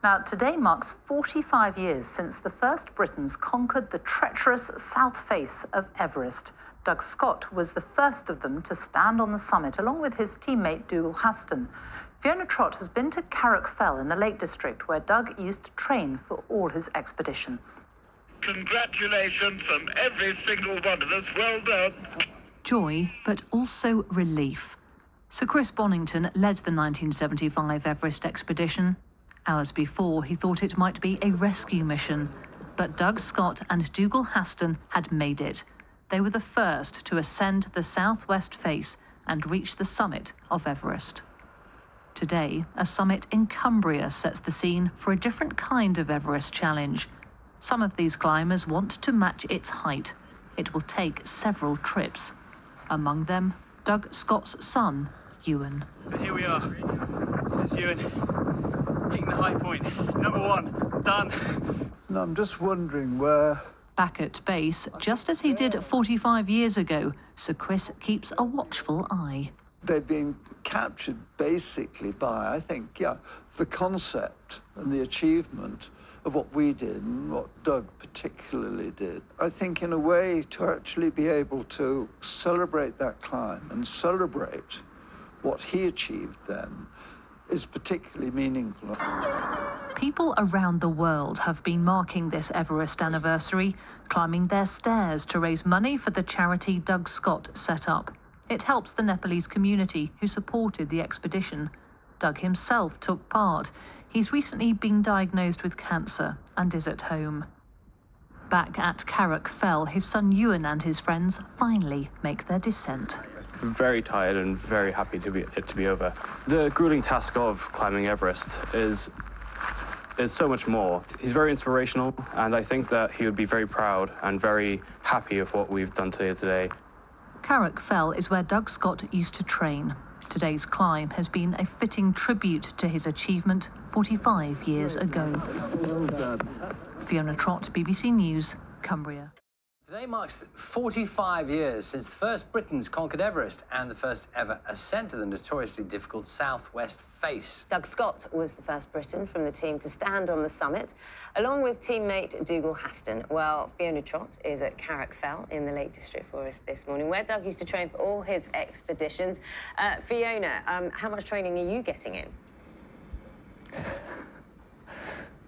Now, today marks 45 years since the first Britons conquered the treacherous south face of Everest. Doug Scott was the first of them to stand on the summit, along with his teammate Dougal Haston. Fiona Trott has been to Carrick Fell in the Lake District, where Doug used to train for all his expeditions. Congratulations from every single one of us. Well done. Joy, but also relief. Sir Chris Bonington led the 1975 Everest expedition. Hours before, he thought it might be a rescue mission. But Doug Scott and Dougal Haston had made it. They were the first to ascend the southwest face and reach the summit of Everest. Today, a summit in Cumbria sets the scene for a different kind of Everest challenge. Some of these climbers want to match its height. It will take several trips. Among them, Doug Scott's son, Ewan. And here we are. This is Ewan, hitting the high point. Number one, done. And I'm just wondering where... Back at base, just as he did 45 years ago, Sir Chris keeps a watchful eye. They've been captured basically by, I think, the concept and the achievement of what we did and what Doug particularly did. I think in a way to actually be able to celebrate that climb and celebrate what he achieved then is particularly meaningful. People around the world have been marking this Everest anniversary, climbing their stairs to raise money for the charity Doug Scott set up. It helps the Nepalese community who supported the expedition. Doug himself took part. He's recently been diagnosed with cancer and is at home. Back at Carrick Fell, his son Ewan and his friends finally make their descent. Very tired and very happy to be over. The grueling task of climbing Everest is so much more. He's very inspirational, and I think that he would be very proud and very happy of what we've done today. Carrick Fell is where Doug Scott used to train. Today's climb has been a fitting tribute to his achievement 45 years ago. Fiona Trott, BBC News, Cumbria. Today marks 45 years since the first Britons conquered Everest and the first ever ascent to the notoriously difficult southwest face. Doug Scott was the first Briton from the team to stand on the summit, along with teammate Dougal Haston. Well, Fiona Trott is at Carrick Fell in the Lake District for us this morning, where Doug used to train for all his expeditions. Fiona, how much training are you getting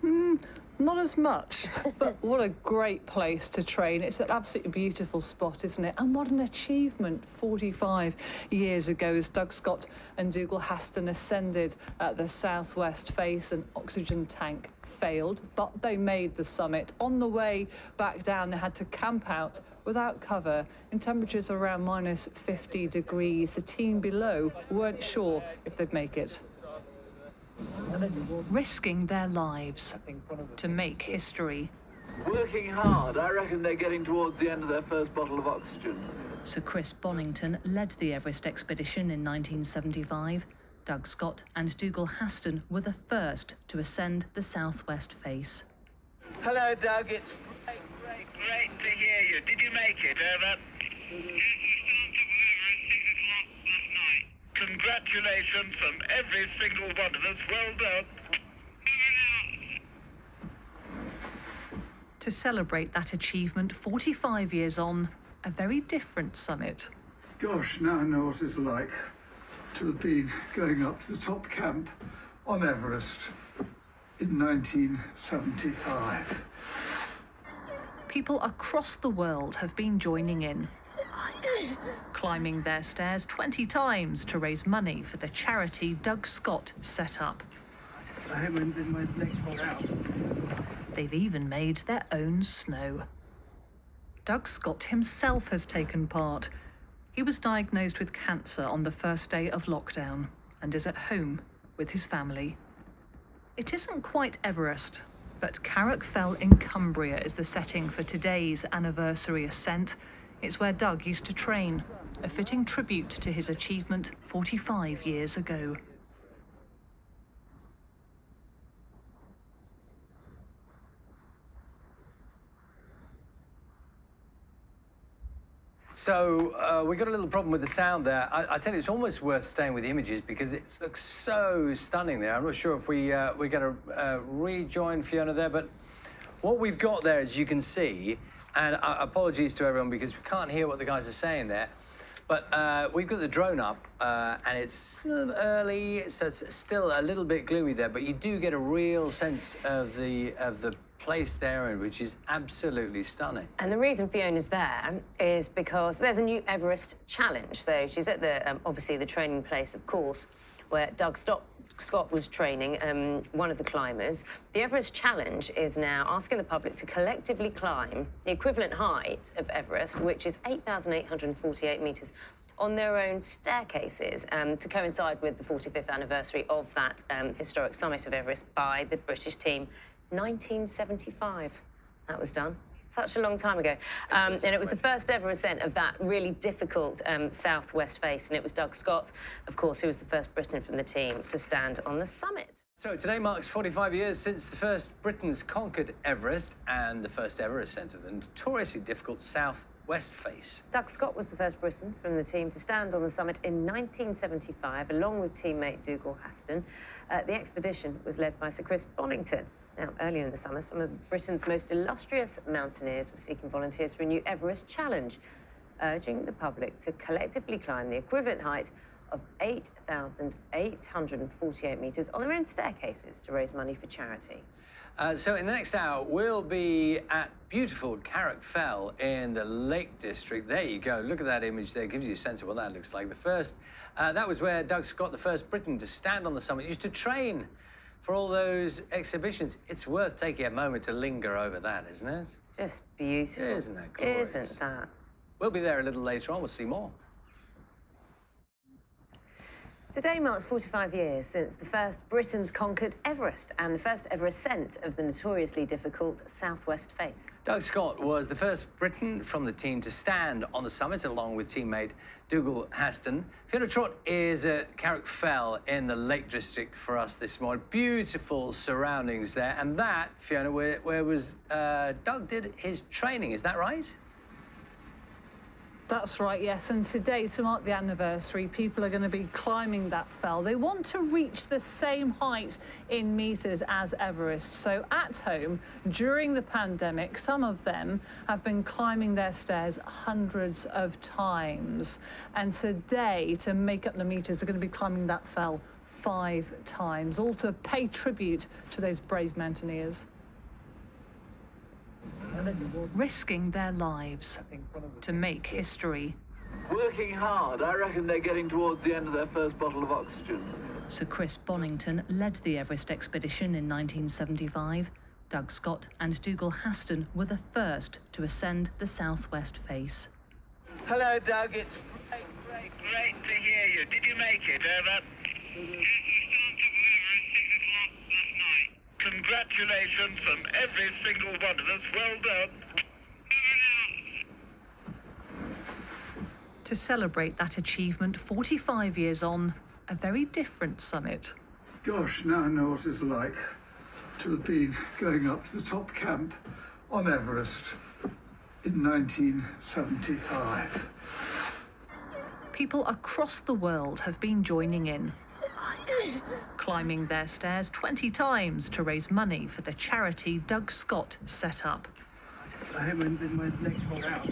in? Not as much, but what a great place to train. It's an absolutely beautiful spot, isn't it? And what an achievement 45 years ago as Doug Scott and Dougal Haston ascended the southwest face. An oxygen tank failed, but they made the summit. On the way back down, they had to camp out without cover in temperatures around minus 50 degrees. The team below weren't sure if they'd make it. Risking their lives to make history. Working hard. I reckon they're getting towards the end of their first bottle of oxygen. Sir Chris Bonington led the Everest expedition in 1975. Doug Scott and Dougal Haston were the first to ascend the southwest face. Hello, Doug. It's Great to hear you. Did you make it? Over. Congratulations from every single one of us. Well done. To celebrate that achievement 45 years on, a very different summit. Gosh, now I know what it's like to have been going up to the top camp on Everest in 1975. People across the world have been joining in, climbing their stairs 20 times to raise money for the charity Doug Scott set up. They've even made their own snow. Doug Scott himself has taken part. He was diagnosed with cancer on the first day of lockdown and is at home with his family. It isn't quite Everest, but Carrick Fell in Cumbria is the setting for today's anniversary ascent. It's where Doug used to train, a fitting tribute to his achievement 45 years ago. So we got a little problem with the sound there. I tell you, it's almost worth staying with the images because it looks so stunning there. I'm not sure if we're going to rejoin Fiona there, but what we've got there, as you can see, and apologies to everyone because we can't hear what the guys are saying there, but we've got the drone up and it's early, so it's still a little bit gloomy there, but you do get a real sense of the place there, which is absolutely stunning. And the reason Fiona's there is because there's a new Everest challenge. So she's at the, obviously the training place, of course, where Doug Scott was training, one of the climbers. The Everest challenge is now asking the public to collectively climb the equivalent height of Everest, which is 8,848 metres, on their own staircases, to coincide with the 45th anniversary of that historic summit of Everest by the British team. 1975, that was done. Such a long time ago. And it was the first ever ascent of that really difficult southwest face, and it was Doug Scott, of course, who was the first Briton from the team to stand on the summit. So today marks 45 years since the first Britons conquered Everest and the first ever ascent of the notoriously difficult southwest face. Doug Scott was the first Briton from the team to stand on the summit in 1975, along with teammate Dougal Haston. The expedition was led by Sir Chris Bonington. Now, earlier in the summer, some of Britain's most illustrious mountaineers were seeking volunteers for a new Everest challenge, urging the public to collectively climb the equivalent height of 8,848 metres on their own staircases to raise money for charity. So in the next hour, we'll be at beautiful Carrick Fell in the Lake District. There you go. Look at that image there. It gives you a sense of what that looks like. The first, that was where Doug Scott, the first Briton to stand on the summit, used to train for all those exhibitions. It's worth taking a moment to linger over that, isn't it? Just beautiful. Isn't that glorious? Isn't that? We'll be there a little later on. We'll see more. Today marks 45 years since the first Britons conquered Everest and the first ever ascent of the notoriously difficult southwest face. Doug Scott was the first Briton from the team to stand on the summit, along with teammate Dougal Haston. Fiona Trott is at Carrick Fell in the Lake District for us this morning. Beautiful surroundings there. And that, Fiona, where was Doug did his training, is that right? That's right, yes. And today, to mark the anniversary, people are going to be climbing that fell. They want to reach the same height in metres as Everest. So at home, during the pandemic, some of them have been climbing their stairs hundreds of times. And today, to make up the metres, they're going to be climbing that fell 5 times, all to pay tribute to those brave mountaineers. Risking their lives to make history. Working hard. I reckon they're getting towards the end of their first bottle of oxygen. Sir Chris Bonington led the Everest expedition in 1975. Doug Scott and Dougal Haston were the first to ascend the southwest face. Hello, Doug. It's great to hear you. Did you make it? Over. Congratulations from every single one of us. Well done. To celebrate that achievement 45 years on, a very different summit. Gosh, now I know what it's like to have been going up to the top camp on Everest in 1975. People across the world have been joining in, climbing their stairs 20 times to raise money for the charity Doug Scott set up. My next one out.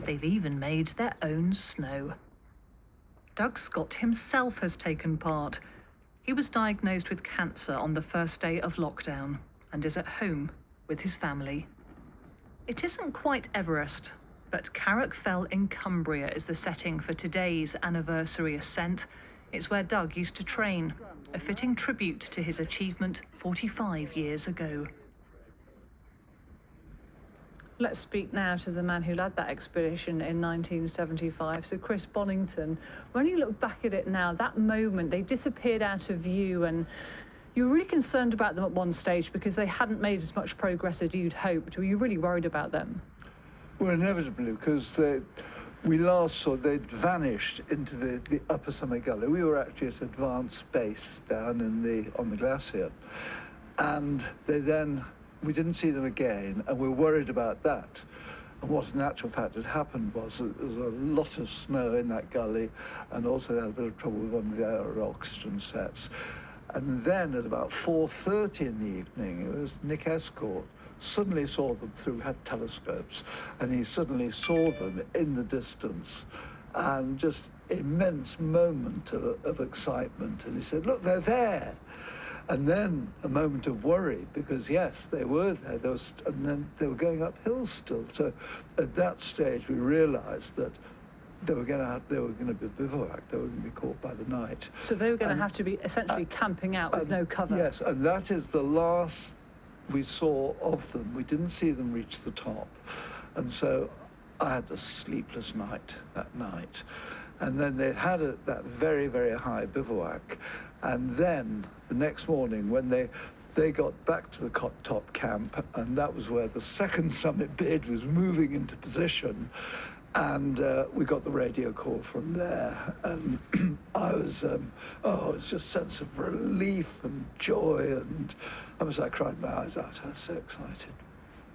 They've even made their own snow. Doug Scott himself has taken part. He was diagnosed with cancer on the first day of lockdown and is at home with his family. It isn't quite Everest, but Carrick Fell in Cumbria is the setting for today's anniversary ascent. It's where Doug used to train, a fitting tribute to his achievement 45 years ago. Let's speak now to the man who led that expedition in 1975, Sir Chris Bonington. When you look back at it now, that moment, they disappeared out of view, and you were really concerned about them at one stage because they hadn't made as much progress as you'd hoped. Were you really worried about them? Well, inevitably, because we last saw they'd vanished into the upper summit gully. We were actually at advanced base down on the glacier, and we didn't see them again, and we're worried about that. And what in actual fact had happened was that there was a lot of snow in that gully, and also they had a bit of trouble with one of their oxygen sets. And then at about 4:30 in the evening, it was Nick Escort suddenly saw them through, had telescopes, and he suddenly saw them in the distance, and just immense moment of excitement. And he said, look, they're there. And then a moment of worry, because yes, they were there, and then they were going uphill still. So at that stage, we realized that they were going to be bivouac. They were going to be caught by the night. So they were going to have to be essentially camping out with no cover. Yes, and that is the last we saw of them. We didn't see them reach the top. And so I had a sleepless night that night. And then they had that very, very high bivouac. And then the next morning, when they got back to the top camp, and that was where the second summit bid was moving into position, and we got the radio call from there, and I was, it was just a sense of relief and joy, and I cried my eyes out. I was so excited.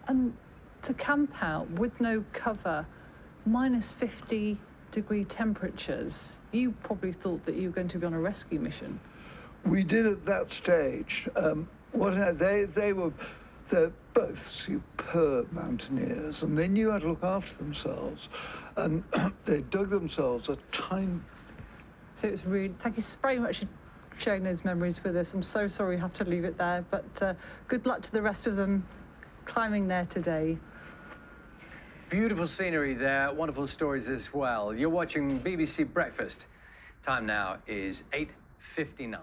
And to camp out with no cover, minus 50-degree temperatures, you probably thought that you were going to be on a rescue mission. We did at that stage. They're both superb mountaineers, and they knew how to look after themselves, and they dug themselves a tiny... So it's really, thank you very much for sharing those memories with us. I'm so sorry we have to leave it there, but good luck to the rest of them climbing there today. Beautiful scenery there, wonderful stories as well. You're watching BBC Breakfast. Time now is 8:59.